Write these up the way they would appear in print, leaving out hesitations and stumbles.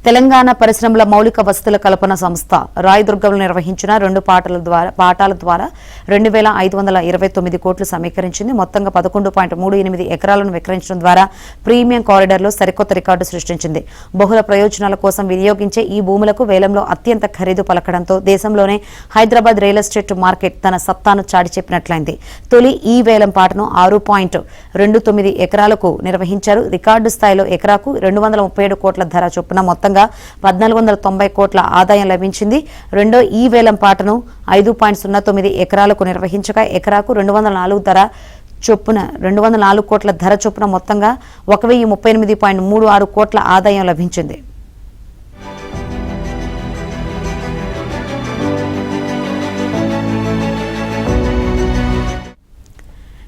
తెలంగాణ పరిశ్రమల మౌలిక వసతుల కల్పన సంస్థ రాయదుర్గంలో నిర్వహించిన 2 పాఠాల ద్వారా 2529 కోట్లు సమీకరించింది. మొత్తంగా 11.38 ఎకరాలను విక్రయించడం ద్వారా ప్రీమియం కారిడార్లో సరికొత్త రికార్డు సృష్టించింది. బహుళ ప్రయోజనాల కోసం వినియోగించే ఈ భూములకు వేలంలో అత్యంత ఖరీదు పలకడంతో దేశంలోనే హైదరాబాద్ రియల్ ఎస్టేట్ మార్కెట్ తన సత్తాను చాటి చెప్పినట్లయింది. తొలి ఈ వేలం పాటను 6.29 ఎకరాలకు నిర్వహించారు. రికార్డు స్థాయిలో ఎకరాకు 237 కోట్ల ధర చొప్పున మొత్తంగా 1490 కోట్ల ఆదాయం లభించింది. రెండో ఈ వేలం పాటను 5.09 ఎకరాలకు నిర్వహించగా ఎకరాకు 204 కోట్ల ధర చొప్పున మొత్తంగా 1038.36 కోట్ల ఆదాయం లభించింది.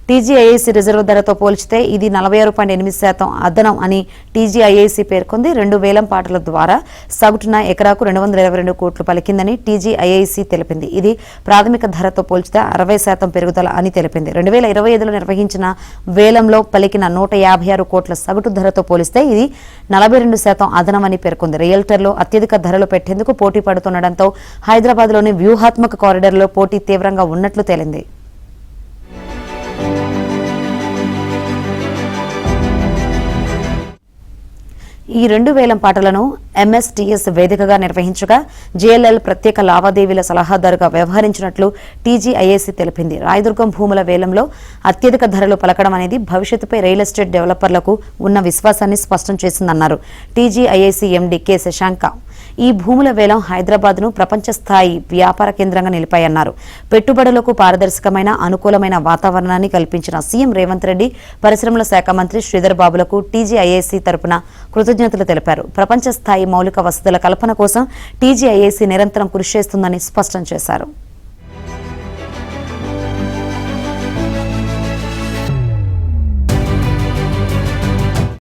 టీజీఐఐసీ రిజర్వ్ ధరతో పోల్చితే ఇది 46.8% అదనం అని టీజీఐఐసీ పేర్కొంది. 2 వేలం పాటల ద్వారా సగటున ఎకరాకు 222 కోట్లు పలికిందని టీజీఐఐసీ తెలిపింది. ఇది ప్రాథమిక ధరతో పోల్చితే 60% పెరుగుదల అని తెలిపింది. 2025లో నిర్వహించిన వేలంలో పలికిన 156 కోట్ల సగటు ధరతో పోలిస్తే ఇది 42% అదనం అని పేర్కొంది. రియల్టర్లు అత్యధిక ధరలు పెట్టేందుకు పోటీ పడుతుండటంతో హైదరాబాద్లోని వ్యూహాత్మక కారిడార్లో పోటీ తీవ్రంగా ఉన్నట్లు తేలింది. ఈ 2 వేలం పాటలను ఎంఎస్టీఎస్ వేదికగా నిర్వహించగా జేఎల్ఎల్ ప్రత్యేక లావాదేవీల సలహాదారుగా వ్యవహరించినట్లు టీజీఐఐసీ తెలిపింది. రాయదుర్గం భూముల వేలంలో అత్యధిక ధరలు పలకడం అనేది భవిష్యత్తుపై రియల్ ఎస్టేట్ డెవలపర్లకు ఉన్న విశ్వాసాన్ని స్పష్టం చేసిందన్నారు టీజీఐఐసీ ఎండీ కె శశాంక. ఈ భూముల వేలం హైదరాబాద్ను ప్రపంచ స్థాయి వ్యాపార కేంద్రంగా నిలిపాయన్నారు. పెట్టుబడులకు పారదర్శకమైన అనుకూలమైన వాతావరణాన్ని కల్పించిన సీఎం రేవంత్ రెడ్డి, పరిశ్రమల శాఖ మంత్రి శ్రీధర్ బాబులకు టీజీఐఐసీ తరపున కృతజ్ఞతలు తెలిపారు. ప్రపంచ స్థాయి మౌలిక వసతుల కల్పన కోసం టీజీఐఐసీ నిరంతరం కృషి చేస్తుందని స్పష్టం చేశారు.